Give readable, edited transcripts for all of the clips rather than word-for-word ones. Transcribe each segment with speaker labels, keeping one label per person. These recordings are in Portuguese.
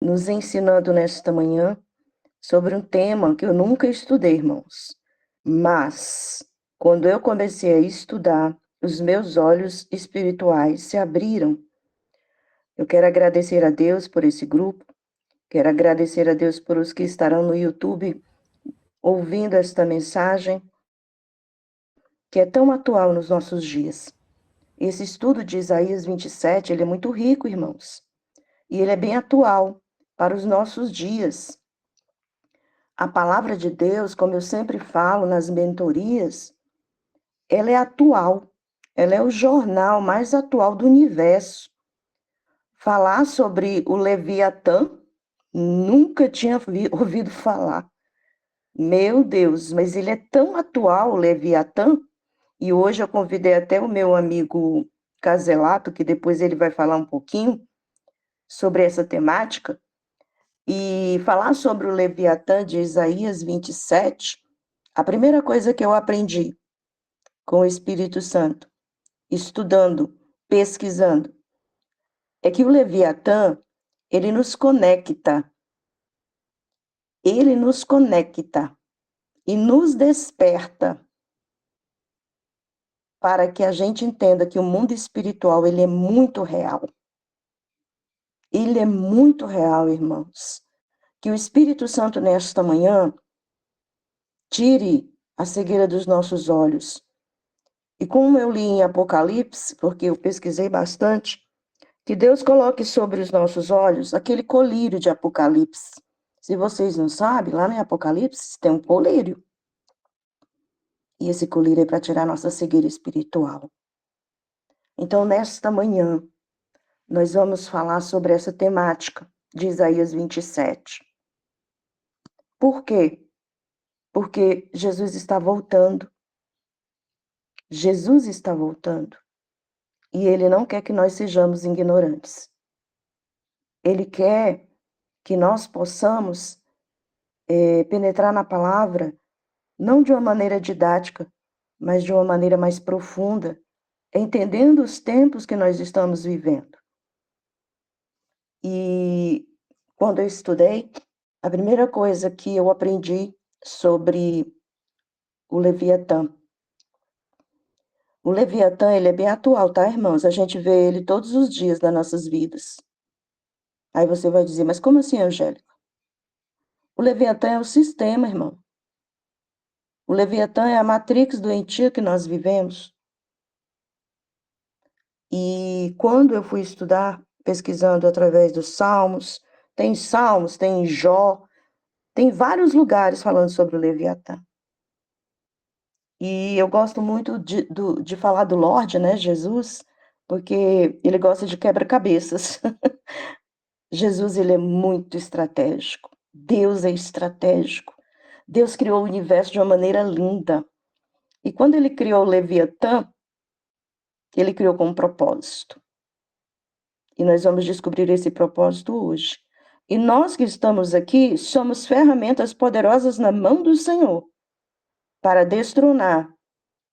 Speaker 1: nos ensinando nesta manhã sobre um tema que eu nunca estudei, irmãos. Mas, quando eu comecei a estudar, os meus olhos espirituais se abriram. Eu quero agradecer a Deus por esse grupo, quero agradecer a Deus por os que estarão no YouTube ouvindo esta mensagem, que é tão atual nos nossos dias. Esse estudo de Isaías 27, ele é muito rico, irmãos, e ele é bem atual para os nossos dias. A palavra de Deus, como eu sempre falo nas mentorias, ela é atual, ela é o jornal mais atual do universo. Falar sobre o Leviatã, nunca tinha ouvido falar. Meu Deus, mas ele é tão atual, o Leviatã, e hoje eu convidei até o meu amigo Caselato, que depois ele vai falar um pouquinho sobre essa temática, e falar sobre o Leviatã de Isaías 27, a primeira coisa que eu aprendi com o Espírito Santo, estudando, pesquisando, é que o Leviatã, ele nos conecta e nos desperta para que a gente entenda que o mundo espiritual, ele é muito real. Ele é muito real, irmãos. Que o Espírito Santo, nesta manhã, tire a cegueira dos nossos olhos. E como eu li em Apocalipse, porque eu pesquisei bastante, que Deus coloque sobre os nossos olhos aquele colírio de Apocalipse. Se vocês não sabem, lá em Apocalipse tem um colírio. E esse colírio é para tirar nossa cegueira espiritual. Então, nesta manhã, nós vamos falar sobre essa temática de Isaías 27. Por quê? Porque Jesus está voltando. Jesus está voltando. E ele não quer que nós sejamos ignorantes. Ele quer que nós possamos penetrar na palavra, não de uma maneira didática, mas de uma maneira mais profunda, entendendo os tempos que nós estamos vivendo. E quando eu estudei, a primeira coisa que eu aprendi sobre o Leviatã. O Leviatã, ele é bem atual, tá, irmãos? A gente vê ele todos os dias das nossas vidas. Aí você vai dizer, mas como assim, Angélica? O Leviatã é o sistema, irmão. O Leviatã é a matrix doentia que nós vivemos. E quando eu fui estudar, pesquisando através dos Salmos, tem Jó, tem vários lugares falando sobre o Leviatã. E eu gosto muito de falar do Lorde, né, Jesus, porque ele gosta de quebra-cabeças. Jesus, ele é muito estratégico. Deus é estratégico. Deus criou o universo de uma maneira linda. E quando ele criou o Leviatã, ele criou com um propósito. E nós vamos descobrir esse propósito hoje. E nós que estamos aqui somos ferramentas poderosas na mão do Senhor para destronar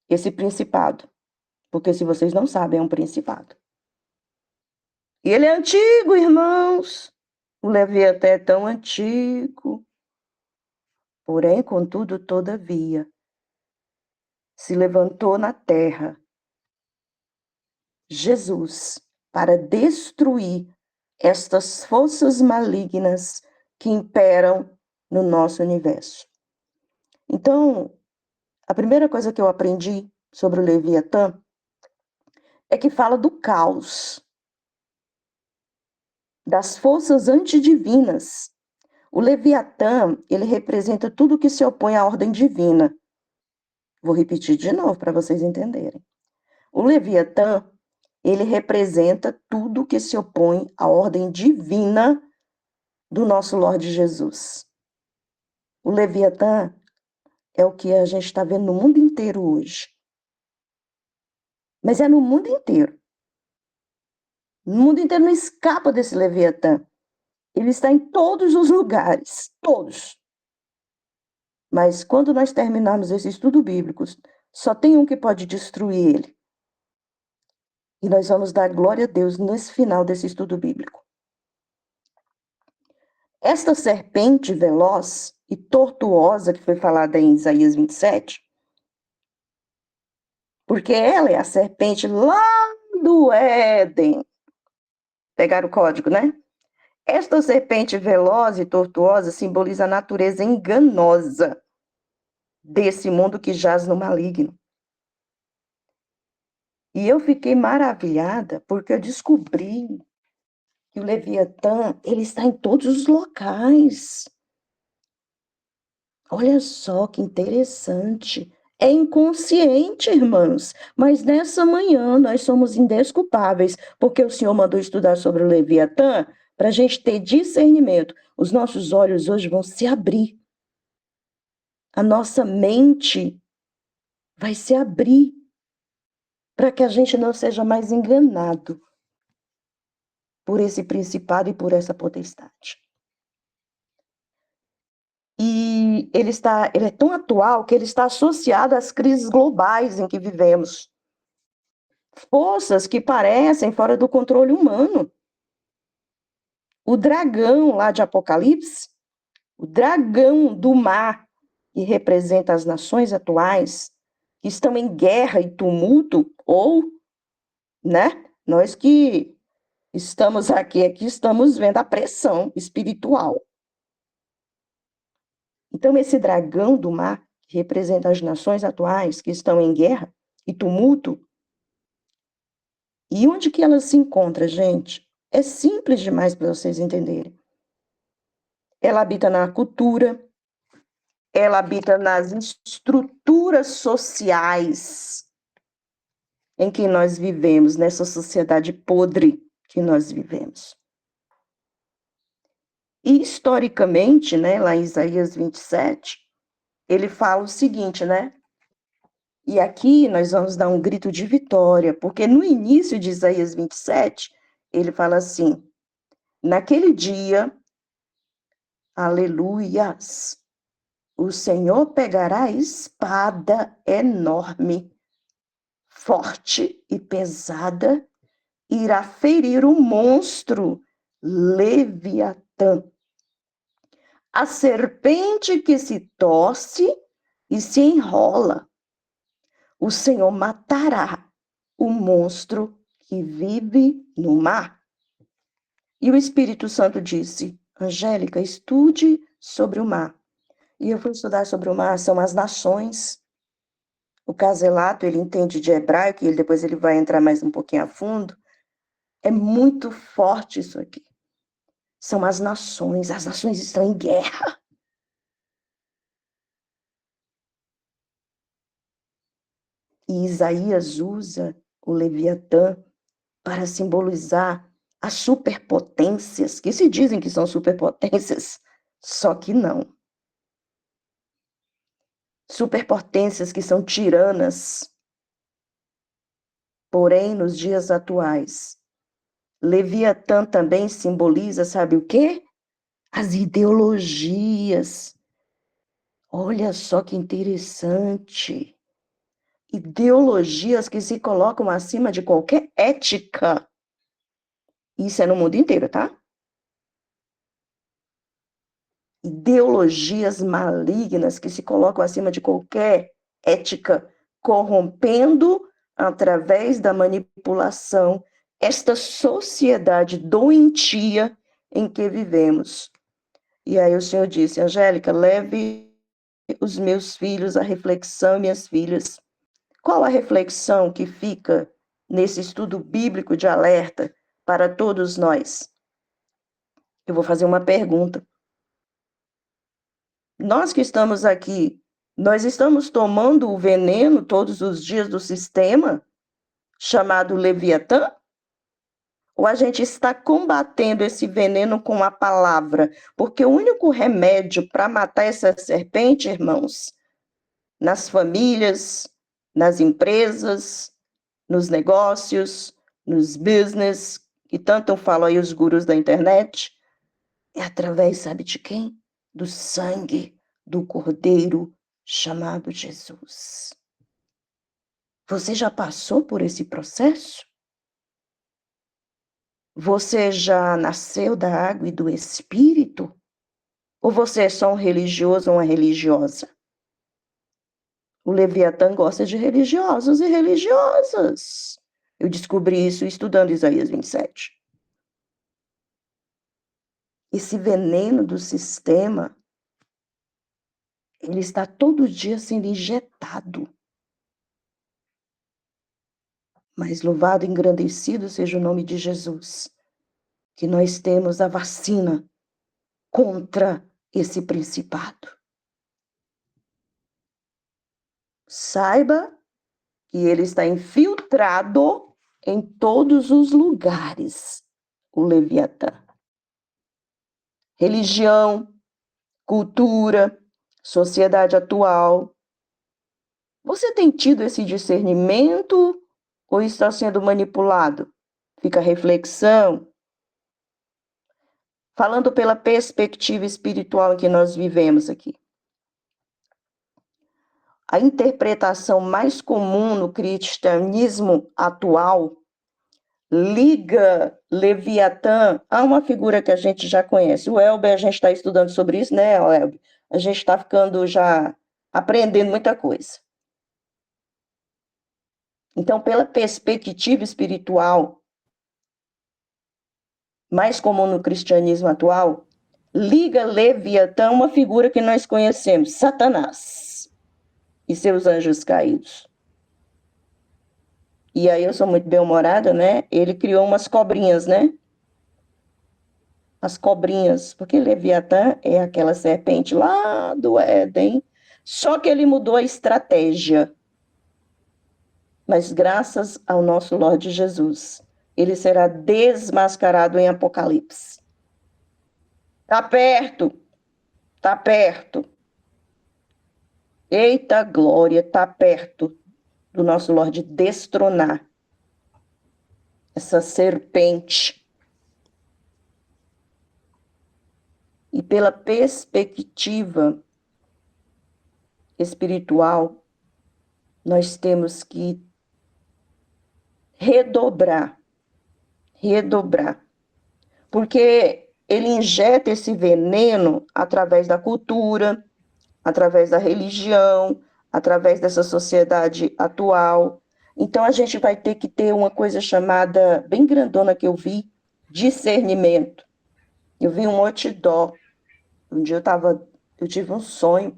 Speaker 1: esse principado. Porque se vocês não sabem, é um principado. E ele é antigo, irmãos. O Leviatã é tão antigo. Porém, contudo, todavia, se levantou na terra Jesus para destruir estas forças malignas que imperam no nosso universo. Então, a primeira coisa que eu aprendi sobre o Leviatã é que fala do caos, das forças antidivinas. O Leviatã, ele representa tudo que se opõe à ordem divina. Vou repetir de novo para vocês entenderem. O Leviatã, ele representa tudo que se opõe à ordem divina do nosso Lorde Jesus. O Leviatã é o que a gente está vendo no mundo inteiro hoje. Mas é no mundo inteiro. O mundo inteiro não escapa desse Leviatã. Ele está em todos os lugares, todos. Mas quando nós terminarmos esse estudo bíblico, só tem um que pode destruir ele. E nós vamos dar glória a Deus nesse final desse estudo bíblico. Esta serpente veloz e tortuosa que foi falada em Isaías 27, porque ela é a serpente lá do Éden. Pegaram o código, né? Esta serpente veloz e tortuosa simboliza a natureza enganosa desse mundo que jaz no maligno. E eu fiquei maravilhada porque eu descobri que o Leviatã, ele está em todos os locais. Olha só que interessante. É inconsciente, irmãos, mas nessa manhã nós somos indesculpáveis, porque o Senhor mandou estudar sobre o Leviatã para a gente ter discernimento. Os nossos olhos hoje vão se abrir. A nossa mente vai se abrir para que a gente não seja mais enganado por esse principado e por essa potestade. E ele é tão atual que ele está associado às crises globais em que vivemos. Forças que parecem fora do controle humano. O dragão lá de Apocalipse, o dragão do mar, que representa as nações atuais, que estão em guerra e tumulto, ou, né, nós que estamos aqui estamos vendo a pressão espiritual. Então, esse dragão do mar, que representa as nações atuais que estão em guerra e tumulto, e onde que ela se encontra, gente? É simples demais para vocês entenderem. Ela habita na cultura, ela habita nas estruturas sociais em que nós vivemos, nessa sociedade podre que nós vivemos. E historicamente, né, lá em Isaías 27, ele fala o seguinte, né? E aqui nós vamos dar um grito de vitória, porque no início de Isaías 27, ele fala assim: naquele dia, aleluias, o Senhor pegará a espada enorme, forte e pesada, irá ferir o monstro Leviatã, a serpente que se torce e se enrola. O Senhor matará o monstro que vive no mar. E o Espírito Santo disse: Angélica, estude sobre o mar. E eu fui estudar sobre o mar, são as nações. O Caselato, ele entende de hebraico, e depois ele vai entrar mais um pouquinho a fundo. É muito forte isso aqui. São as nações estão em guerra. E Isaías usa o Leviatã para simbolizar as superpotências, que se dizem que são superpotências, só que não. Superpotências que são tiranas. Porém, nos dias atuais, Leviatã também simboliza, sabe o quê? As ideologias. Olha só que interessante. Ideologias que se colocam acima de qualquer ética. Isso é no mundo inteiro, tá? Ideologias malignas que se colocam acima de qualquer ética, corrompendo através da manipulação esta sociedade doentia em que vivemos. E aí o Senhor disse: Angélica, leve os meus filhos à reflexão, minhas filhas. Qual a reflexão que fica nesse estudo bíblico de alerta para todos nós? Eu vou fazer uma pergunta. Nós que estamos aqui, nós estamos tomando o veneno todos os dias do sistema, chamado Leviatã? Ou a gente está combatendo esse veneno com a palavra? Porque o único remédio para matar essa serpente, irmãos, nas famílias, nas empresas, nos negócios, nos business, que tanto falam aí os gurus da internet, é através, sabe de quem? Do sangue do Cordeiro chamado Jesus. Você já passou por esse processo? Você já nasceu da água e do Espírito? Ou você é só um religioso ou uma religiosa? O Leviatã gosta de religiosos e religiosas. Eu descobri isso estudando Isaías 27. Esse veneno do sistema, ele está todo dia sendo injetado. Mas louvado e engrandecido seja o nome de Jesus, que nós temos a vacina contra esse principado. Saiba que ele está infiltrado em todos os lugares, o Leviatã. Religião, cultura, sociedade atual. Você tem tido esse discernimento ou está sendo manipulado? Fica a reflexão. Falando pela perspectiva espiritual em que nós vivemos aqui. A interpretação mais comum no cristianismo atual liga Leviatã a uma figura que a gente já conhece. O Elber, a gente está estudando sobre isso, né, Elber? A gente está ficando já aprendendo muita coisa. Então, pela perspectiva espiritual mais comum no cristianismo atual, liga Leviatã a uma figura que nós conhecemos, Satanás e seus anjos caídos. E aí eu sou muito bem-humorada, né? Ele criou umas cobrinhas, né? As cobrinhas, porque Leviatã é aquela serpente lá do Éden, só que ele mudou a estratégia. Mas graças ao nosso Lorde Jesus, ele será desmascarado em Apocalipse. Tá perto, tá perto. Eita glória, tá perto do nosso Lorde destronar essa serpente. E pela perspectiva espiritual, nós temos que redobrar, porque ele injeta esse veneno através da cultura, através da religião, através dessa sociedade atual. Então a gente vai ter que ter uma coisa chamada, bem grandona que eu vi, discernimento. Eu vi um outdoor. Um dia eu tive um sonho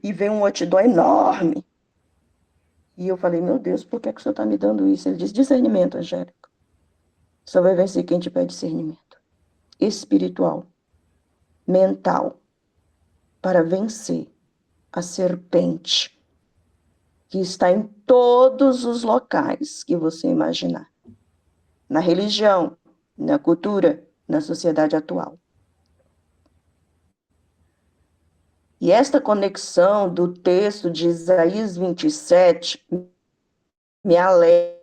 Speaker 1: e veio um outdoor enorme. E eu falei, meu Deus, por que o senhor está me dando isso? Ele disse, discernimento, Angélica. Só vai vencer quem tiver discernimento. Espiritual, mental, para vencer a serpente que está em todos os locais que você imaginar. Na religião, na cultura, na sociedade atual. E esta conexão do texto de Isaías 27 me alegra,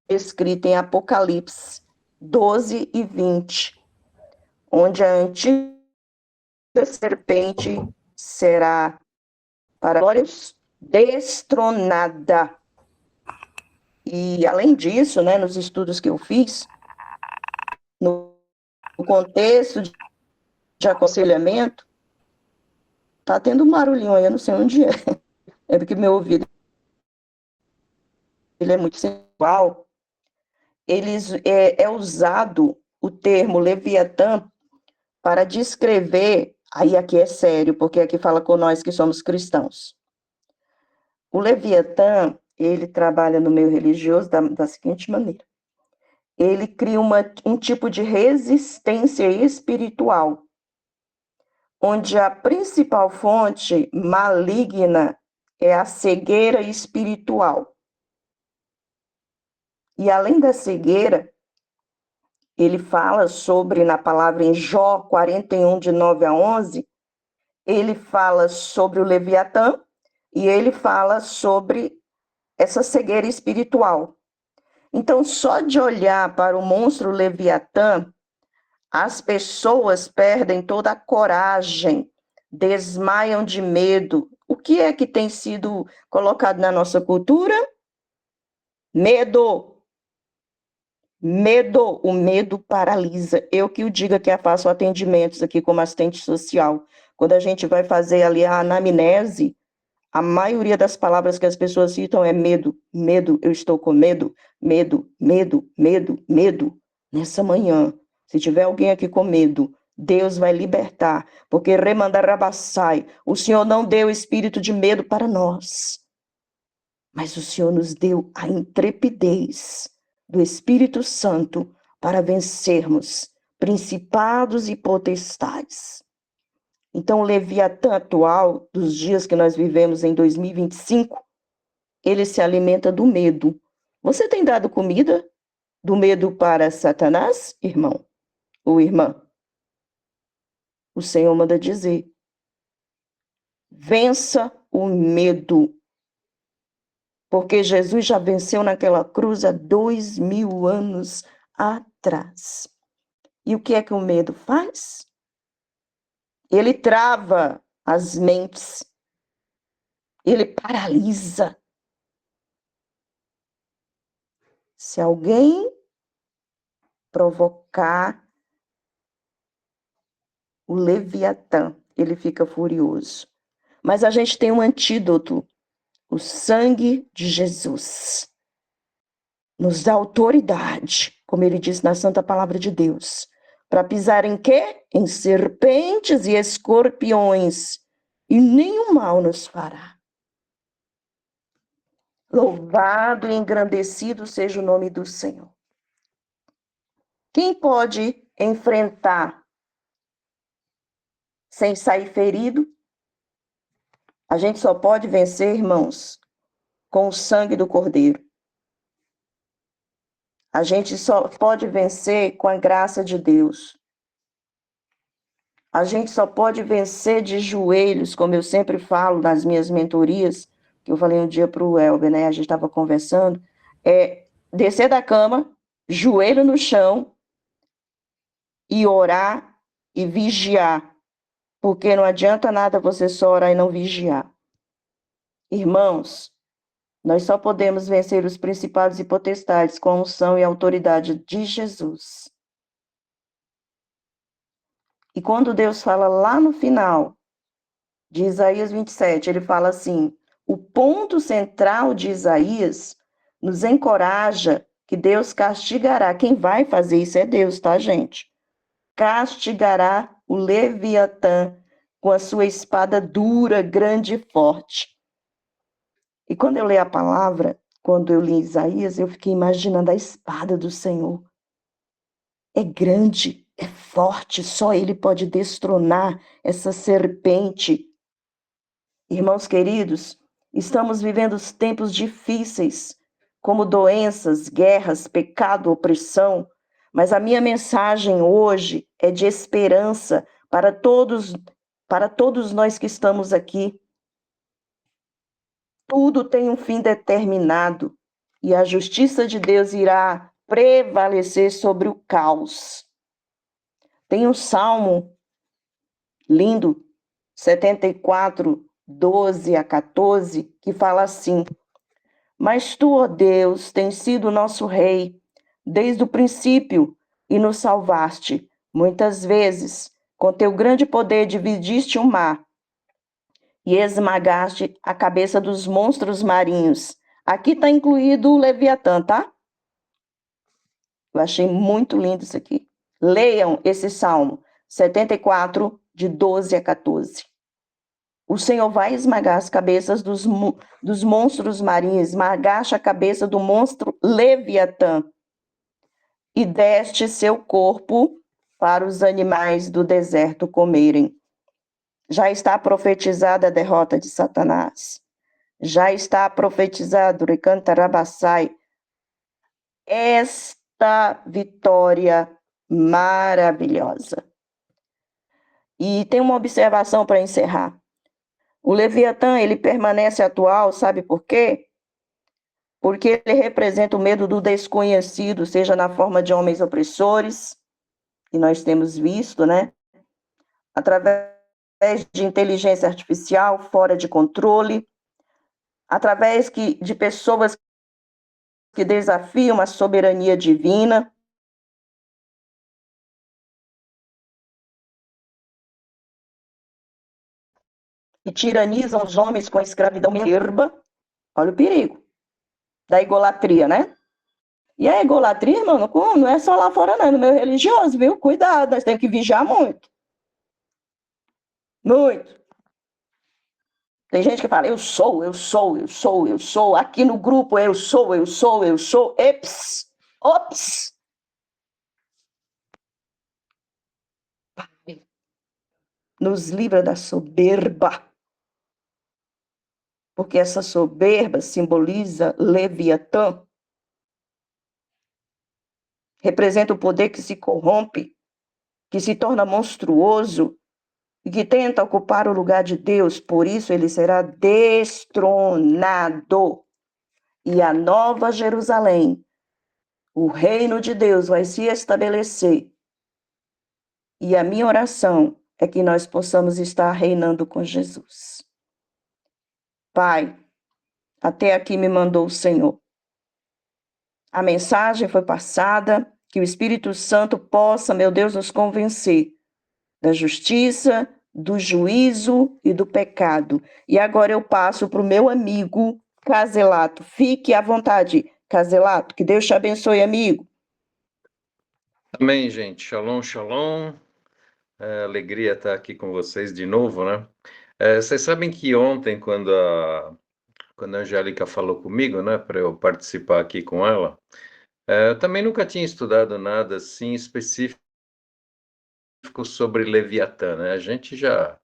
Speaker 1: escrita em Apocalipse 12 e 20, onde a antiga serpente será, para glórias, destronada. E, além disso, né, nos estudos que eu fiz, no contexto de aconselhamento, tá tendo um barulhinho aí, eu não sei onde é. É porque meu ouvido ele é muito sensual. É usado o termo Leviatã para descrever, aí aqui é sério, porque aqui fala com nós que somos cristãos. O Leviatã, ele trabalha no meio religioso da seguinte maneira. Ele cria um tipo de resistência espiritual, onde a principal fonte maligna é a cegueira espiritual. E além da cegueira, ele fala sobre, na palavra em Jó 41, de 9 a 11, ele fala sobre o Leviatã e ele fala sobre essa cegueira espiritual. Então, só de olhar para o monstro Leviatã, as pessoas perdem toda a coragem, desmaiam de medo. O que é que tem sido colocado na nossa cultura? Medo. Medo, o medo paralisa. Eu que o diga que eu faço atendimentos aqui como assistente social. Quando a gente vai fazer ali a anamnese, a maioria das palavras que as pessoas citam é medo, medo, eu estou com medo, medo, medo, medo, medo. Nessa manhã, se tiver alguém aqui com medo, Deus vai libertar, porque remandarabassai, o Senhor não deu espírito de medo para nós, mas o Senhor nos deu a intrepidez do Espírito Santo para vencermos principados e potestades. Então, o Leviatã atual, dos dias que nós vivemos em 2025, ele se alimenta do medo. Você tem dado comida do medo para Satanás, irmão ou irmã? O Senhor manda dizer: vença o medo, porque Jesus já venceu naquela cruz há 2000 anos atrás. E o que é que o medo faz? Ele trava as mentes, ele paralisa. Se alguém provocar o Leviatã, ele fica furioso. Mas a gente tem um antídoto, o sangue de Jesus. Nos dá autoridade, como ele diz na Santa Palavra de Deus, para pisar em quê? Em serpentes e escorpiões, e nenhum mal nos fará. Louvado e engrandecido seja o nome do Senhor. Quem pode enfrentar sem sair ferido? A gente só pode vencer, irmãos, com o sangue do Cordeiro. A gente só pode vencer com a graça de Deus. A gente só pode vencer de joelhos, como eu sempre falo nas minhas mentorias, que eu falei um dia para o Elber, né? A gente estava conversando, descer da cama, joelho no chão, e orar e vigiar. Porque não adianta nada você só orar e não vigiar. Irmãos, nós só podemos vencer os principados e potestades com a unção e a autoridade de Jesus. E quando Deus fala lá no final de Isaías 27, ele fala assim: o ponto central de Isaías nos encoraja que Deus castigará. Quem vai fazer isso é Deus, tá, gente? Castigará o Leviatã com a sua espada dura, grande e forte. E quando eu leio a palavra, quando eu li Isaías, eu fiquei imaginando a espada do Senhor. É grande, é forte, só ele pode destronar essa serpente. Irmãos queridos, estamos vivendo tempos difíceis, como doenças, guerras, pecado, opressão, mas a minha mensagem hoje é de esperança para todos nós que estamos aqui. Tudo tem um fim determinado e a justiça de Deus irá prevalecer sobre o caos. Tem um salmo lindo, 74, 12 a 14, que fala assim: mas tu, ó Deus, tens sido nosso rei desde o princípio e nos salvaste. Muitas vezes, com teu grande poder, dividiste o mar e esmagaste a cabeça dos monstros marinhos. Aqui está incluído o Leviatã, tá? Eu achei muito lindo isso aqui. Leiam esse Salmo 74, de 12 a 14. O Senhor vai esmagar as cabeças dos monstros marinhos, esmagaste a cabeça do monstro Leviatã e deste seu corpo para os animais do deserto comerem. Já está profetizada a derrota de Satanás. Já está profetizado, Recantarabassai, esta vitória maravilhosa. E tem uma observação para encerrar. O Leviatã, ele permanece atual, sabe por quê? Porque ele representa o medo do desconhecido, seja na forma de homens opressores, que nós temos visto, né? Através de inteligência artificial fora de controle, através de pessoas que desafiam a soberania divina, e tiranizam os homens com a escravidão soberba. Olha o perigo da egolatria, né? E a egolatria, irmão, não é só lá fora, não, é no meio religioso, viu? Cuidado, nós temos que vigiar muito. Muito. Tem gente que fala, eu sou, eu sou, eu sou, eu sou. Aqui no grupo, eu sou, eu sou, eu sou. Eps, ops. Nos livra da soberba. Porque essa soberba simboliza Leviatã. Representa o poder que se corrompe, que se torna monstruoso e que tenta ocupar o lugar de Deus. Por isso ele será destronado. E a nova Jerusalém, o reino de Deus vai se estabelecer. E a minha oração é que nós possamos estar reinando com Jesus. Pai, até aqui me mandou o Senhor. A mensagem foi passada, que o Espírito Santo possa, meu Deus, nos convencer da justiça, do juízo e do pecado. E agora eu passo para o meu amigo Caselato. Fique à vontade, Caselato. Que Deus te abençoe, amigo.
Speaker 2: Amém, gente. Shalom, shalom. Alegria estar aqui com vocês de novo, né? Vocês sabem que ontem, quando a Angélica falou comigo, né, para eu participar aqui com ela, eu também nunca tinha estudado nada assim específico sobre Leviatã, né? A gente já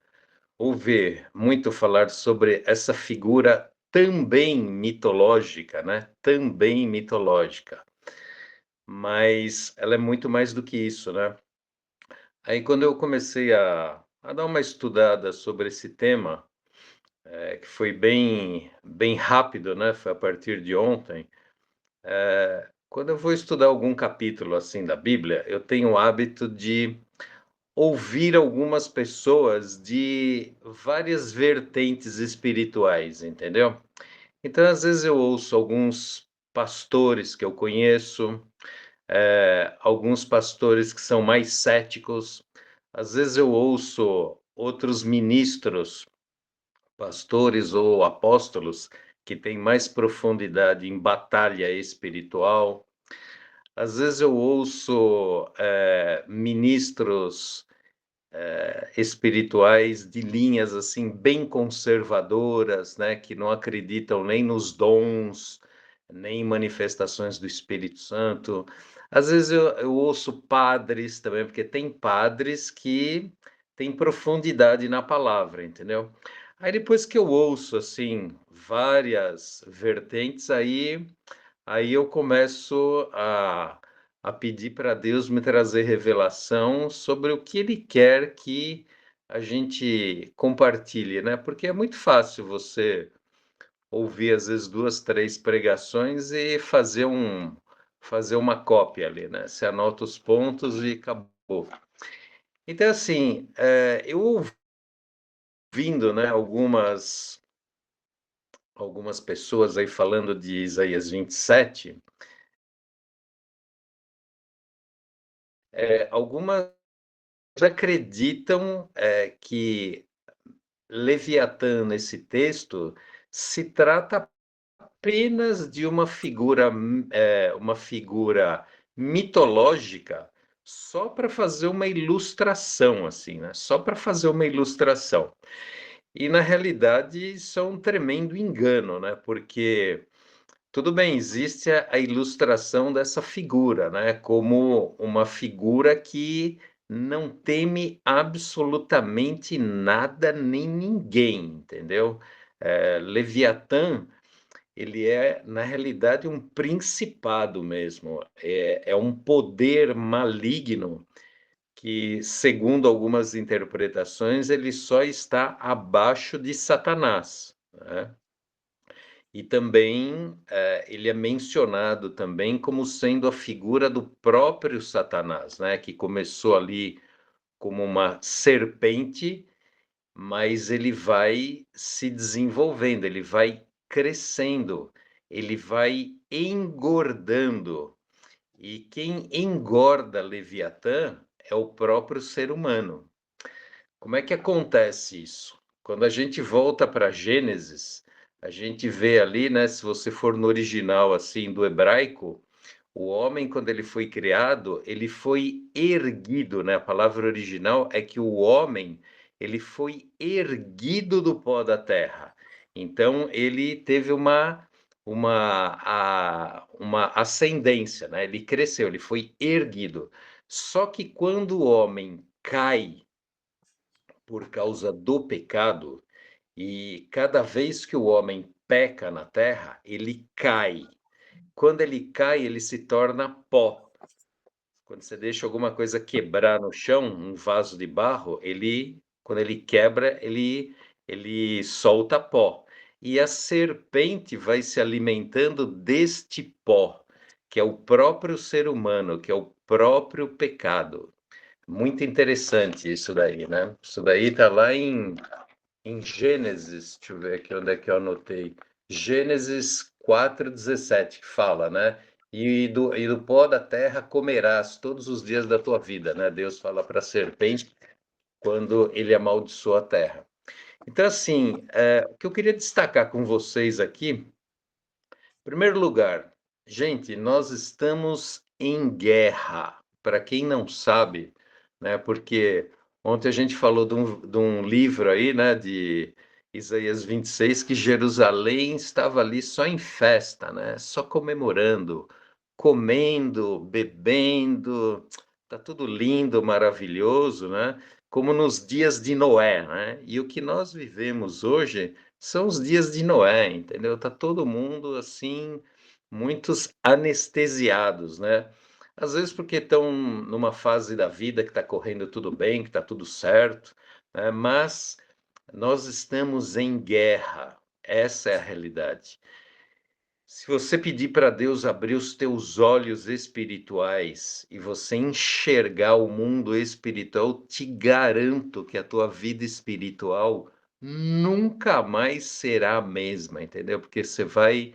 Speaker 2: ouve muito falar sobre essa figura também mitológica, né? Também mitológica. Mas ela é muito mais do que isso, né? Aí quando eu comecei a dar uma estudada sobre esse tema, que foi bem rápido, né? Foi a partir de ontem. Quando eu vou estudar algum capítulo assim da Bíblia, eu tenho o hábito de ouvir algumas pessoas de várias vertentes espirituais, entendeu? Então, às vezes eu ouço alguns pastores que eu conheço, alguns pastores que são mais céticos. Às vezes eu ouço outros ministros, pastores ou apóstolos que têm mais profundidade em batalha espiritual. Às vezes eu ouço ministros espirituais de linhas assim bem conservadoras, né, que não acreditam nem nos dons, nem em manifestações do Espírito Santo. Às vezes eu ouço padres também, porque tem padres que têm profundidade na palavra, entendeu? Aí depois que eu ouço assim várias vertentes, aí eu começo a pedir para Deus me trazer revelação sobre o que Ele quer que a gente compartilhe, né? Porque é muito fácil você ouvir, às vezes, 2, 3 pregações e fazer uma cópia ali, né? Você anota os pontos e acabou. Então, assim, eu ouvindo, né, algumas pessoas aí falando de Isaías 27, algumas acreditam que Leviatã, nesse texto, se trata apenas de uma figura mitológica, só para fazer uma ilustração, assim, né? Só para fazer uma ilustração. E, na realidade, isso é um tremendo engano, né? Porque tudo bem, existe a ilustração dessa figura, né? Como uma figura que não teme absolutamente nada nem ninguém, entendeu? Leviatã, ele é, na realidade, um principado mesmo. É um poder maligno que, segundo algumas interpretações, ele só está abaixo de Satanás, né? E também, ele é mencionado também como sendo a figura do próprio Satanás, né, que começou ali como uma serpente, mas ele vai se desenvolvendo, ele vai crescendo. ele vai engordando. E quem engorda Leviatã é o próprio ser humano. Como é que acontece isso? Quando a gente volta para Gênesis, a gente vê ali, né, se você for no original assim do hebraico, o homem, quando ele foi criado, ele foi erguido, né? A palavra original é que o homem, ele foi erguido do pó da terra. Então, ele teve uma ascendência, né? Ele cresceu, ele foi erguido. Só que quando o homem cai por causa do pecado, e cada vez que o homem peca na terra, ele cai. Quando ele cai, ele se torna pó. Quando você deixa alguma coisa quebrar no chão, um vaso de barro, quando ele quebra, ele solta pó. E a serpente vai se alimentando deste pó, que é o próprio ser humano, que é o próprio pecado. Muito interessante isso daí, né? Isso daí está lá em Gênesis, deixa eu ver aqui onde é que eu anotei. Gênesis 4:17 que fala, né? E do pó da terra comerás todos os dias da tua vida, né? Deus fala para a serpente quando ele amaldiçoa a terra. Então, assim, o que eu queria destacar com vocês aqui, em primeiro lugar, gente, nós estamos em guerra. Para quem não sabe, né? Porque ontem a gente falou de um livro aí, né? De Isaías 26, que Jerusalém estava ali só em festa, né? Só comemorando, comendo, bebendo, tá tudo lindo, maravilhoso, né? Como nos dias de Noé, né? E o que nós vivemos hoje são os dias de Noé, entendeu? Tá todo mundo assim, muitos anestesiados, né? Às vezes porque estão numa fase da vida que está correndo tudo bem, que está tudo certo, né? Mas nós estamos em guerra. Essa é a realidade. Se você pedir para Deus abrir os teus olhos espirituais e você enxergar o mundo espiritual, te garanto que a tua vida espiritual nunca mais será a mesma, entendeu? Porque você vai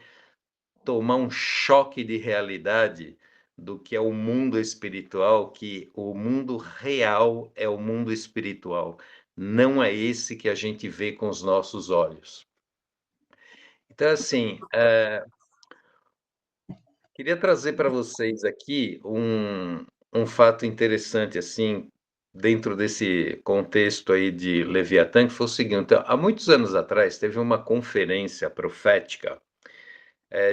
Speaker 2: tomar um choque de realidade do que é o mundo espiritual, que o mundo real é o mundo espiritual, não é esse que a gente vê com os nossos olhos. Então, assim, queria trazer para vocês aqui um fato interessante, assim, dentro desse contexto aí de Leviatã, que foi o seguinte: então, há muitos anos atrás teve uma conferência profética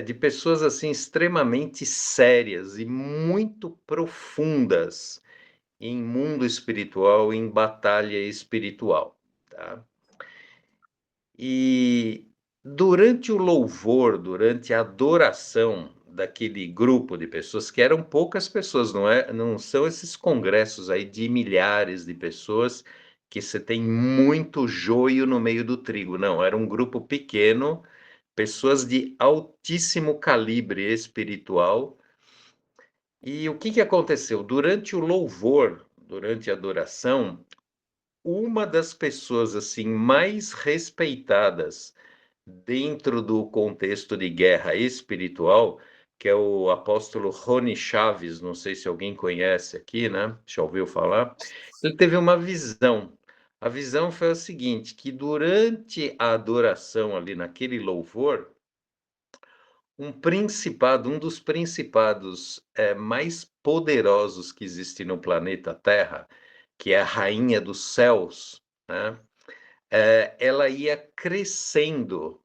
Speaker 2: de pessoas assim extremamente sérias e muito profundas em mundo espiritual, em batalha espiritual, tá? E durante o louvor, durante a adoração daquele grupo de pessoas, que eram poucas pessoas, não são esses congressos aí de milhares de pessoas que você tem muito joio no meio do trigo, não, era um grupo pequeno, pessoas de altíssimo calibre espiritual. E o que que aconteceu? Durante o louvor, durante a adoração, uma das pessoas assim mais respeitadas dentro do contexto de guerra espiritual, que é o apóstolo Rony Chaves, não sei se alguém conhece aqui, né? Já ouviu falar? Ele teve uma visão. A visão foi a seguinte, que durante a adoração ali naquele louvor, um dos principados mais poderosos que existe no planeta Terra, que é a rainha dos céus, né? Ela ia crescendo.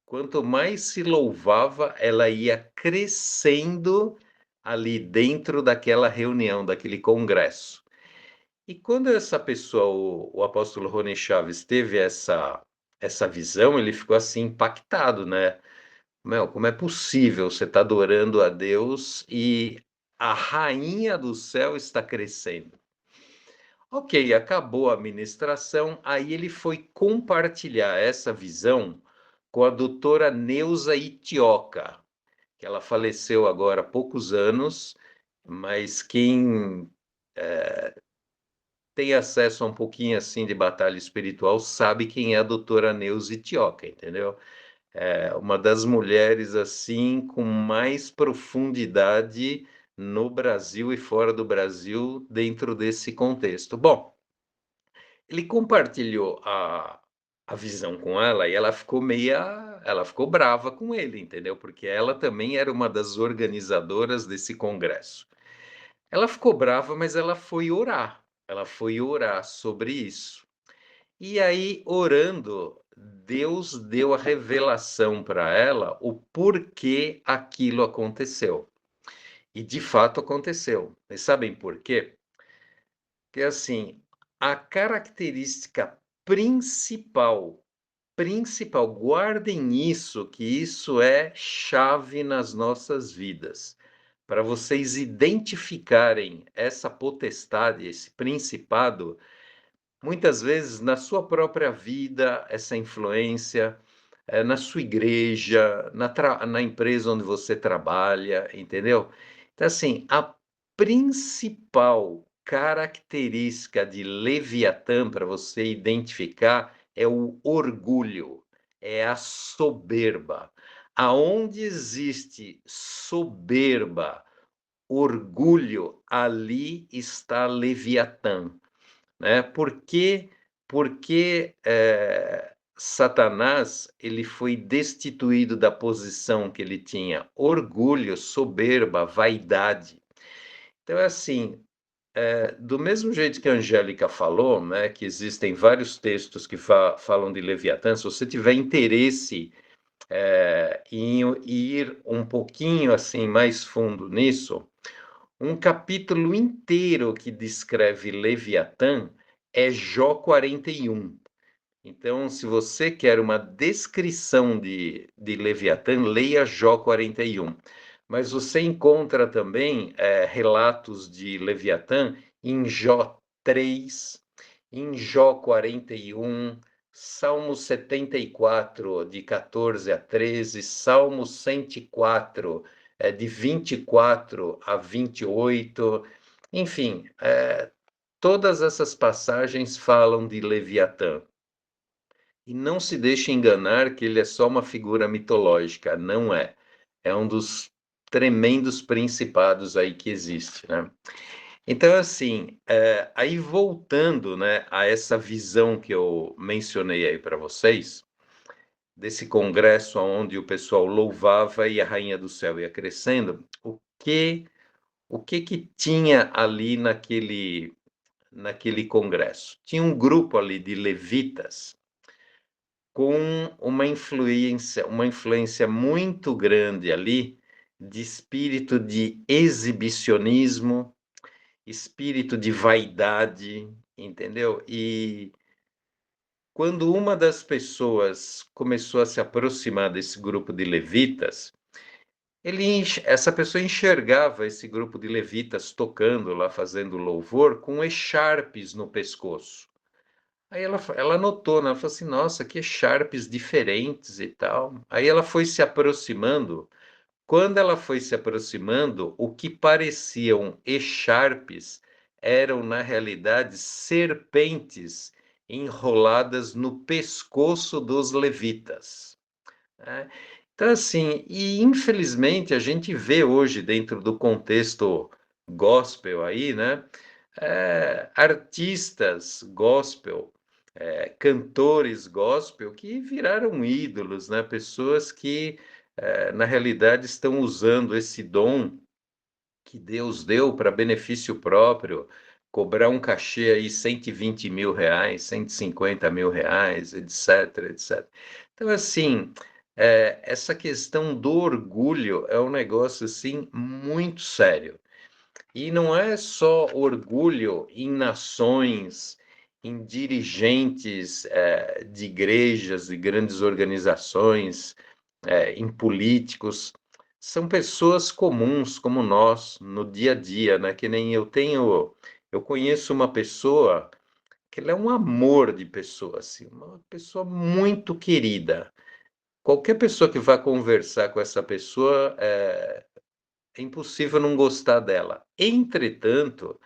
Speaker 2: Quanto mais se louvava, ela ia crescendo ali dentro daquela reunião, daquele congresso. E quando essa pessoa, o apóstolo Rony Chaves, teve essa visão, ele ficou assim impactado, né? Meu, como é possível você estar adorando a Deus e a rainha do céu está crescendo? Ok, acabou a ministração, aí ele foi compartilhar essa visão com a doutora Neuza Itioca, que ela faleceu agora há poucos anos, mas quem tem acesso a um pouquinho assim de batalha espiritual sabe quem é a doutora Neuza Itioca, entendeu? uma das mulheres assim com mais profundidade no Brasil e fora do Brasil dentro desse contexto. Bom, ele compartilhou a visão com ela e ela ficou brava com ele, entendeu? Porque ela também era uma das organizadoras desse congresso. Ela ficou brava, mas ela foi orar. Ela foi orar sobre isso. E aí, orando, Deus deu a revelação para ela o porquê aquilo aconteceu. E de fato aconteceu. Vocês sabem por quê? Porque assim, a característica principal, guardem isso, que isso é chave nas nossas vidas. Para vocês identificarem essa potestade, esse principado, muitas vezes na sua própria vida, essa influência, na sua igreja, na empresa onde você trabalha, entendeu? Então, assim, a principal característica de Leviatã para você identificar é o orgulho, é a soberba. Aonde existe soberba, orgulho, ali está Leviatã, né? Porque Satanás ele foi destituído da posição que ele tinha, orgulho, soberba, vaidade. Então é assim, do mesmo jeito que a Angélica falou, né, que existem vários textos que falam de Leviatã, se você tiver interesse em ir um pouquinho assim mais fundo nisso, um capítulo inteiro que descreve Leviatã é Jó 41. Então, se você quer uma descrição de Leviatã, leia Jó 41. Mas você encontra também relatos de Leviatã em Jó 3, em Jó 41, Salmo 74, de 14 a 13, Salmo 104, de 24 a 28. Enfim, todas essas passagens falam de Leviatã. E não se deixe enganar que ele é só uma figura mitológica, não é. É um dos tremendos principados aí que existe, né? Então, assim, aí voltando, né, a essa visão que eu mencionei aí para vocês, desse congresso onde o pessoal louvava e a Rainha do Céu ia crescendo, o que tinha ali naquele congresso? Tinha um grupo ali de levitas com uma influência muito grande ali de espírito de exibicionismo, espírito de vaidade, entendeu? E quando uma das pessoas começou a se aproximar desse grupo de levitas, essa pessoa enxergava esse grupo de levitas tocando lá, fazendo louvor, com echarpes no pescoço. Aí ela notou, né? Ela falou assim, nossa, que echarpes diferentes e tal. Aí ela foi se aproximando. Quando ela foi se aproximando, o que pareciam echarpes eram, na realidade, serpentes enroladas no pescoço dos levitas, né? Então, assim, e infelizmente a gente vê hoje, dentro do contexto gospel aí, né? Artistas gospel, cantores gospel que viraram ídolos, né? Pessoas que, na realidade, estão usando esse dom que Deus deu para benefício próprio, cobrar um cachê aí R$ 120.000, R$ 150.000, etc, etc. Então, assim, essa questão do orgulho é um negócio, assim, muito sério. E não é só orgulho em nações, em dirigentes de igrejas e grandes organizações, em políticos. São pessoas comuns como nós, no dia a dia, né? Que nem eu conheço uma pessoa que ela é um amor de pessoa, assim, uma pessoa muito querida. Qualquer pessoa que vá conversar com essa pessoa, é impossível não gostar dela. Entretanto,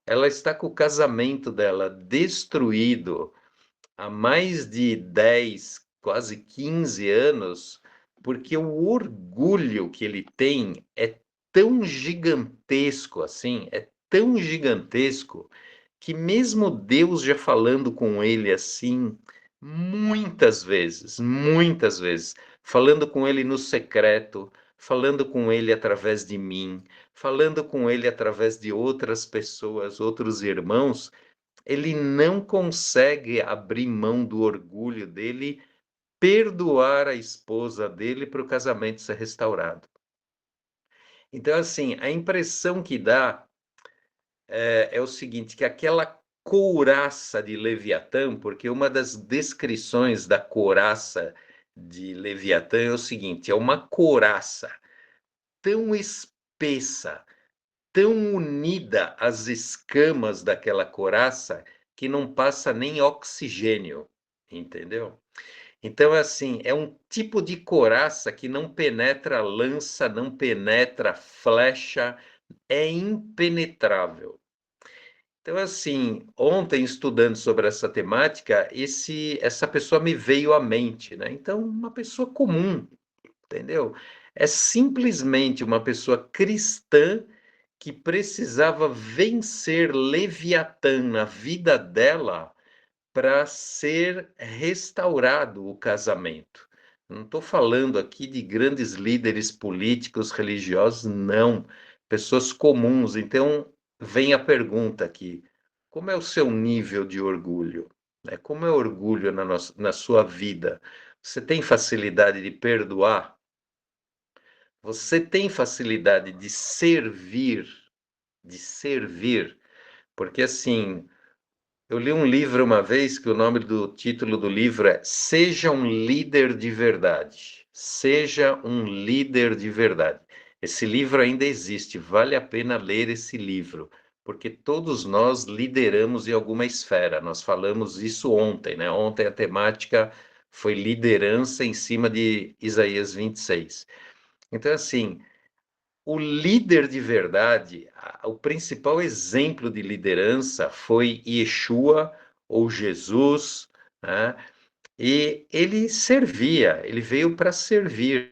Speaker 2: ela está com o casamento dela destruído há mais de 10, quase 15 anos, porque o orgulho que ele tem é tão gigantesco assim, é tão gigantesco, que mesmo Deus já falando com ele assim, muitas vezes, falando com ele no secreto, falando com ele através de mim, falando com ele através de outras pessoas, outros irmãos, ele não consegue abrir mão do orgulho dele, perdoar a esposa dele para o casamento ser restaurado. Então, assim, a impressão que dá é o seguinte, que aquela couraça de Leviatã, porque uma das descrições da couraça de Leviatã é o seguinte, é uma couraça tão espessa, tão unida às escamas daquela couraça, que não passa nem oxigênio, entendeu? Então, assim, é um tipo de couraça que não penetra lança, não penetra flecha, é impenetrável. Então, assim, ontem estudando sobre essa temática, essa pessoa me veio à mente, né? Então, uma pessoa comum, entendeu? É simplesmente uma pessoa cristã que precisava vencer Leviatã na vida dela para ser restaurado o casamento. Não estou falando aqui de grandes líderes políticos, religiosos, não. Pessoas comuns. Então, vem a pergunta aqui: como é o seu nível de orgulho? Né? Como é o orgulho na sua vida? Você tem facilidade de perdoar? Você tem facilidade de servir? De servir? Porque assim, eu li um livro uma vez que o nome do título do livro é Seja um líder de verdade. Seja um líder de verdade. Esse livro ainda existe, vale a pena ler esse livro, porque todos nós lideramos em alguma esfera. Nós falamos isso ontem, né? Ontem a temática foi liderança em cima de Isaías 26. Então, assim, o líder de verdade, o principal exemplo de liderança foi Yeshua ou Jesus, né? E ele servia, ele veio para servir.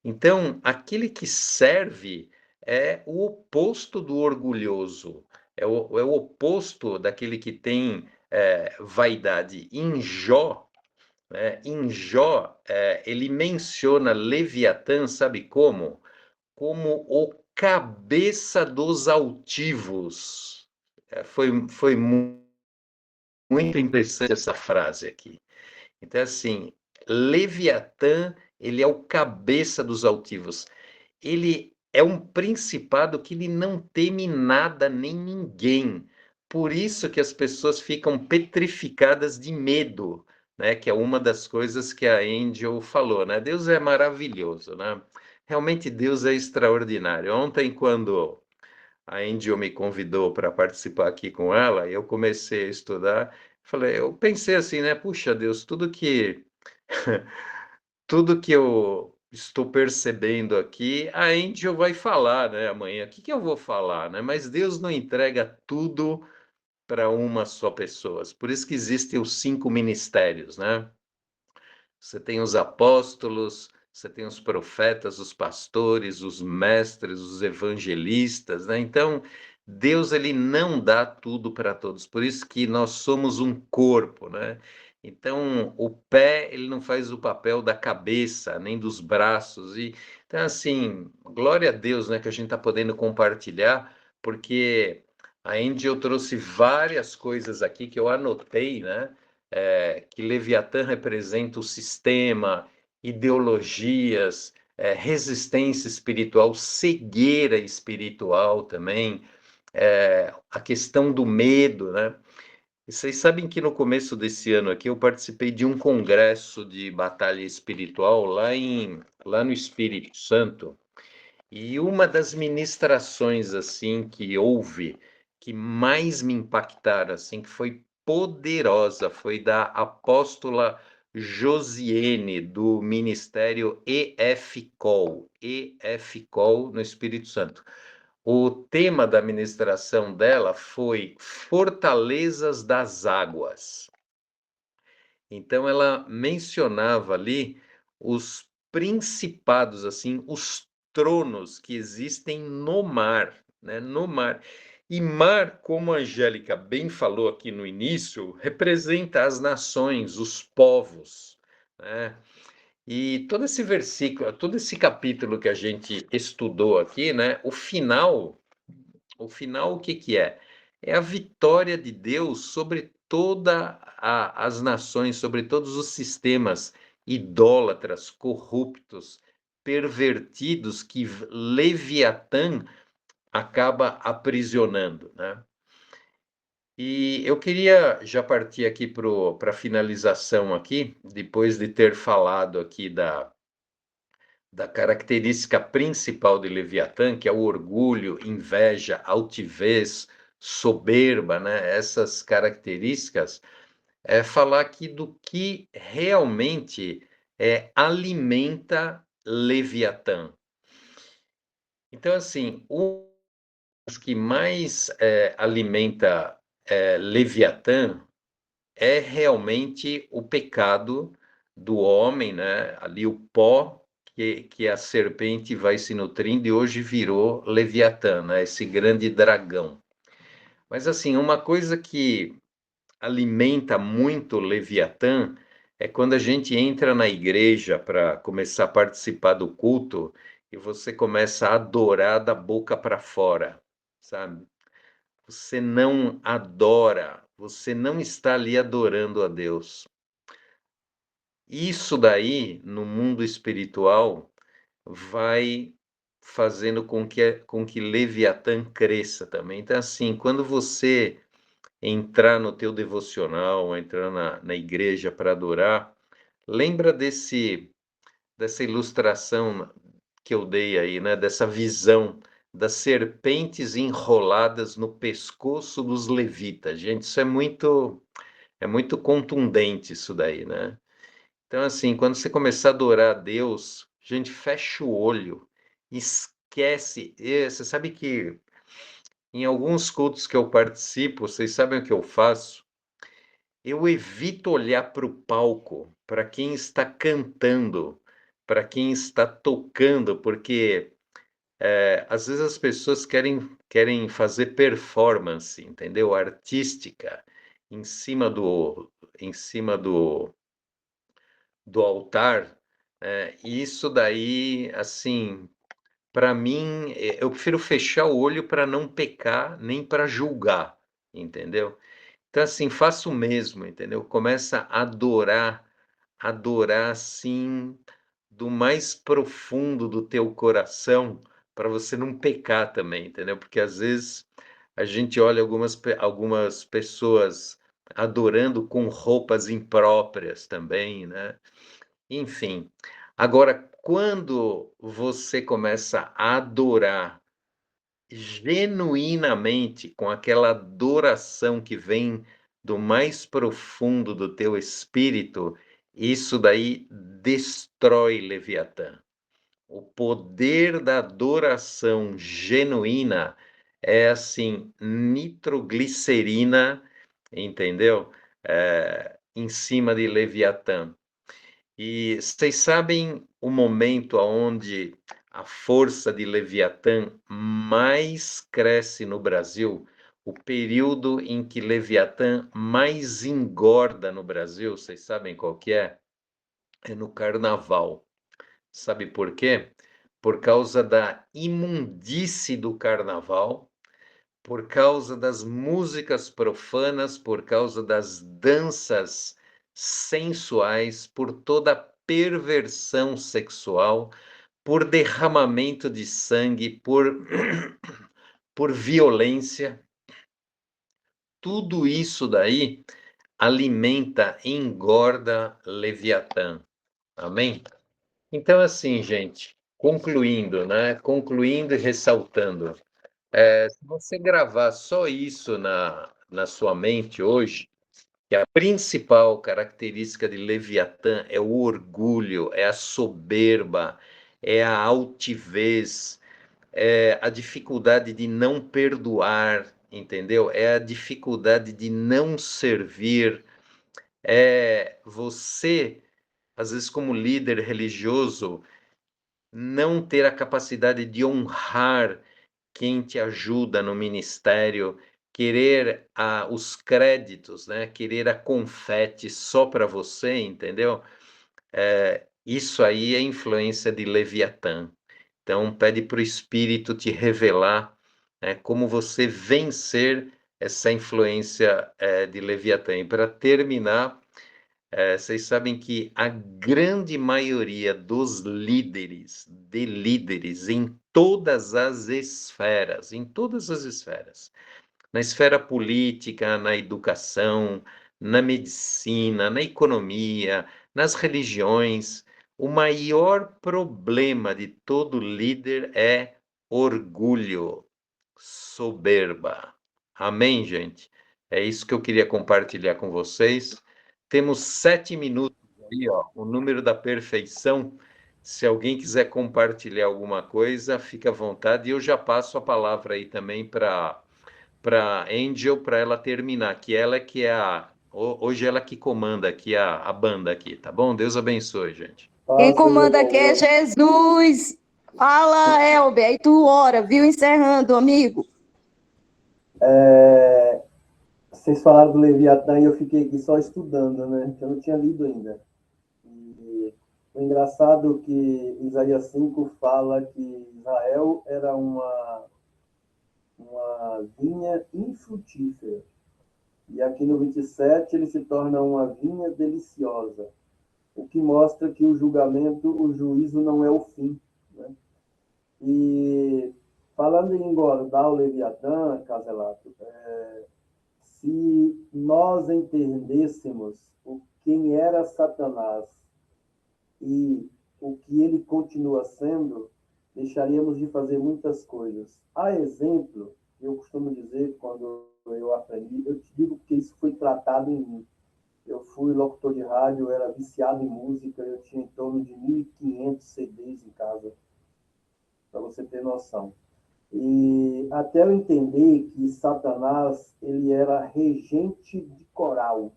Speaker 2: Então, aquele que serve é o oposto do orgulhoso, é o oposto daquele que tem vaidade. Em Jó, ele menciona Leviatã, sabe como? Como o cabeça dos altivos. Foi muito interessante essa frase aqui. Então, assim, Leviatã, ele é o cabeça dos altivos. Ele é um principado que ele não teme nada nem ninguém. Por isso que as pessoas ficam petrificadas de medo, né? Que é uma das coisas que a Angel falou, né? Deus é maravilhoso, né? Realmente Deus é extraordinário. Ontem, quando a Angel me convidou para participar aqui com ela, eu comecei a estudar, eu pensei assim, né? Puxa, Deus, tudo que eu estou percebendo aqui, a Angel vai falar, né, amanhã. O que que eu vou falar, né? Mas Deus não entrega tudo para uma só pessoa. Por isso que existem os 5 ministérios, né? Você tem os apóstolos, você tem os profetas, os pastores, os mestres, os evangelistas, né? Então, Deus ele não dá tudo para todos. Por isso que nós somos um corpo, né? Então, o pé, ele não faz o papel da cabeça, nem dos braços. Então, assim, glória a Deus, né, que a gente está podendo compartilhar, porque a Angel trouxe várias coisas aqui que eu anotei, né? Que Leviatã representa o sistema, ideologias, resistência espiritual, cegueira espiritual também, a questão do medo, né? E vocês sabem que no começo desse ano aqui eu participei de um congresso de batalha espiritual lá no Espírito Santo, e uma das ministrações assim que houve, que mais me impactaram assim, que foi poderosa, foi da apóstola Josiene do ministério EF Call no Espírito Santo. O tema da ministração dela foi Fortalezas das Águas. Então ela mencionava ali os principados, assim, os tronos que existem no mar, né? No mar. E mar, como a Angélica bem falou aqui no início, representa as nações, os povos, né? E todo esse versículo, todo esse capítulo que a gente estudou aqui, né? O final, o que que é? É a vitória de Deus sobre todas as nações, sobre todos os sistemas idólatras, corruptos, pervertidos que Leviatã acaba aprisionando, né? E eu queria já partir aqui para a finalização aqui, depois de ter falado aqui da característica principal de Leviatã, que é o orgulho, inveja, altivez, soberba, né? Essas características, é falar aqui do que realmente alimenta Leviatã. Então, assim, o que mais alimenta Leviatã é realmente o pecado do homem, né? Ali o pó que a serpente vai se nutrindo e hoje virou Leviatã, né? Esse grande dragão. Mas assim, uma coisa que alimenta muito Leviatã é quando a gente entra na igreja para começar a participar do culto e você começa a adorar da boca para fora, sabe? Você não adora, você não está ali adorando a Deus. Isso daí, no mundo espiritual, vai fazendo com que Leviatã cresça também. Então, assim, quando você entrar no teu devocional, entrar na igreja para adorar, lembra dessa ilustração que eu dei aí, né? Dessa visão das serpentes enroladas no pescoço dos levitas. Gente, isso é muito contundente isso daí, né? Então, assim, quando você começar a adorar a Deus, gente, fecha o olho, esquece. Você sabe que em alguns cultos que eu participo, vocês sabem o que eu faço? Eu evito olhar para o palco, para quem está cantando, para quem está tocando, porque às vezes as pessoas querem fazer performance, entendeu? Artística, em cima do altar, e isso daí, assim, para mim, eu prefiro fechar o olho para não pecar, nem para julgar, entendeu? Então, assim, faça o mesmo, entendeu? Começa a adorar, assim, do mais profundo do teu coração, para você não pecar também, entendeu? Porque às vezes a gente olha algumas pessoas adorando com roupas impróprias também, né? Enfim, agora, quando você começa a adorar genuinamente, com aquela adoração que vem do mais profundo do teu espírito, isso daí destrói Leviatã. O poder da adoração genuína é assim, nitroglicerina, entendeu? Em cima de Leviatã. E vocês sabem o momento onde a força de Leviatã mais cresce no Brasil? O período em que Leviatã mais engorda no Brasil, vocês sabem qual que é? É no carnaval. Sabe por quê? Por causa da imundície do carnaval, por causa das músicas profanas, por causa das danças sensuais, por toda a perversão sexual, por derramamento de sangue, por violência. Tudo isso daí alimenta, engorda Leviatã. Amém? Então, assim, gente, concluindo, né? Concluindo e ressaltando. Se você gravar só isso na sua mente hoje, que a principal característica de Leviatã é o orgulho, é a soberba, é a altivez, é a dificuldade de não perdoar, entendeu? É a dificuldade de não servir, é você às vezes como líder religioso, não ter a capacidade de honrar quem te ajuda no ministério, querer os créditos, né? Querer a confete só para você, entendeu? Isso aí é influência de Leviatã. Então, pede para o Espírito te revelar, né, como você vencer essa influência de Leviatã. E para terminar, vocês sabem que a grande maioria dos líderes, de líderes em todas as esferas, na esfera política, na educação, na medicina, na economia, nas religiões, o maior problema de todo líder é orgulho, soberba. Amém, gente? É isso que eu queria compartilhar com vocês. Temos 7 minutos aí, ó, o número da perfeição. Se alguém quiser compartilhar alguma coisa, fica à vontade. E eu já passo a palavra aí também para Angel, para ela terminar, que ela que é hoje ela que comanda aqui a banda aqui, tá bom? Deus abençoe, gente.
Speaker 3: Quem comanda aqui é Jesus. Fala, Elber, aí tu ora, viu? Encerrando, amigo.
Speaker 4: Vocês falaram do Leviatã e eu fiquei aqui só estudando, né? Eu não tinha lido ainda. E o engraçado é que Isaías 5 fala que Israel era uma vinha infrutífera. E aqui no 27 ele se torna uma vinha deliciosa, o que mostra que o julgamento, o juízo não é o fim, né? E falando em engordar o Leviatã, Caselato, se nós entendêssemos quem era Satanás e o que ele continua sendo, deixaríamos de fazer muitas coisas. A exemplo, eu costumo dizer, quando eu aprendi, eu te digo porque isso foi tratado em mim. Eu fui locutor de rádio, eu era viciado em música, eu tinha em torno de 1.500 CDs em casa, para você ter noção. E até eu entender que Satanás, ele era regente de coral.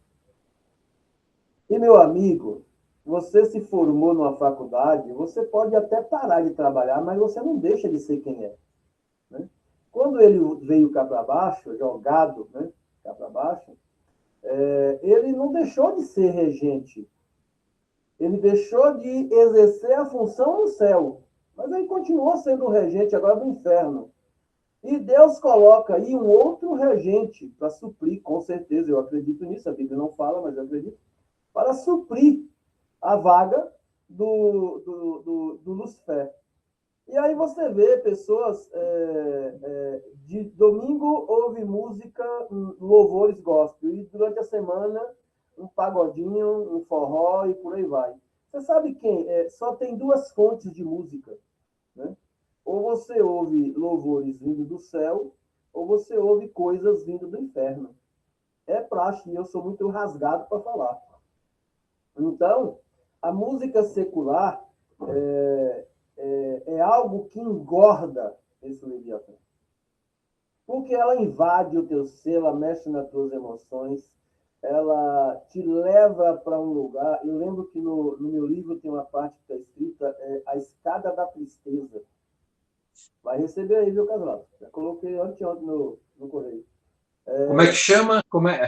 Speaker 4: E, meu amigo, você se formou numa faculdade, você pode até parar de trabalhar, mas você não deixa de ser quem é, né? Quando ele veio cá para baixo, jogado, né, cá para baixo, ele não deixou de ser regente. Ele deixou de exercer a função no céu, mas ele continuou sendo o regente agora do inferno. E Deus coloca aí um outro regente para suprir, com certeza, eu acredito nisso, a Bíblia não fala, mas eu acredito, para suprir a vaga do Lucifer. E aí você vê pessoas, de domingo ouve música, louvores gospel, e durante a semana um pagodinho, um forró e por aí vai. Você sabe quem? Só tem duas fontes de música, né? Ou você ouve louvores vindo do céu, ou você ouve coisas vindo do inferno. É praxe, e eu sou muito rasgado para falar. Então, a música secular é algo que engorda esse Leviatã. Porque ela invade o teu ser, ela mexe nas tuas emoções, ela te leva para um lugar. Eu lembro que no meu livro tem uma parte que está escrita A Escada da Tristeza. Vai receber aí, viu, Casal? Já coloquei anteontem no correio.
Speaker 2: Como é que chama?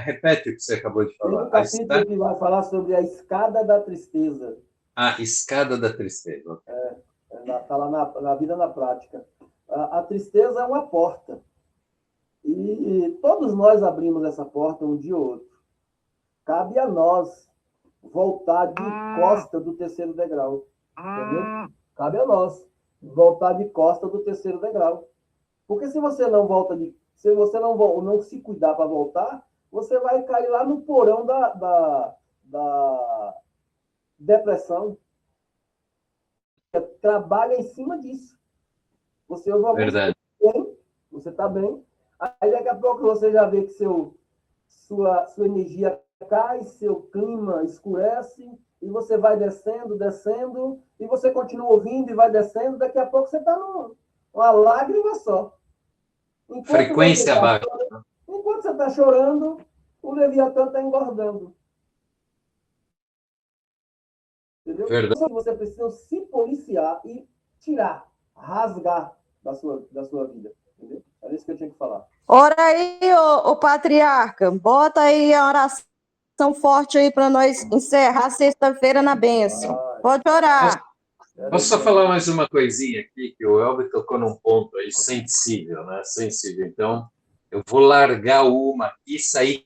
Speaker 2: Repete o que você acabou de
Speaker 4: Tem
Speaker 2: falar.
Speaker 4: um capítulo que vai falar sobre a escada da tristeza.
Speaker 2: A escada da tristeza.
Speaker 4: Está lá na vida na prática. A tristeza é uma porta. E todos nós abrimos essa porta um dia ou outro. Cabe a nós voltar de costa do terceiro degrau. Entendeu? Cabe a nós voltar de costa do terceiro degrau. Porque se você não se você não se cuidar para voltar, você vai cair lá no porão da depressão. Trabalha em cima disso. Você ouve uma
Speaker 2: Verdade.
Speaker 4: música bem, você está bem, aí daqui a pouco você já vê que sua energia cai, seu clima escurece, e você vai descendo, descendo, e você continua ouvindo e vai descendo, daqui a pouco você está numa lágrima só.
Speaker 2: Frequência abaixo.
Speaker 4: Enquanto você está chorando, o Leviatã está engordando. Entendeu?
Speaker 2: Verdade.
Speaker 4: Você precisa se policiar e tirar, rasgar da sua vida. Entendeu? Era isso que eu tinha que falar.
Speaker 3: Ora aí, ô patriarca, bota aí a oração forte aí para nós encerrar sexta-feira na bênção. Pode orar.
Speaker 2: Posso só falar mais uma coisinha aqui, que o Elber tocou num ponto aí sensível, né? Sensível. Então, eu vou largar uma e sair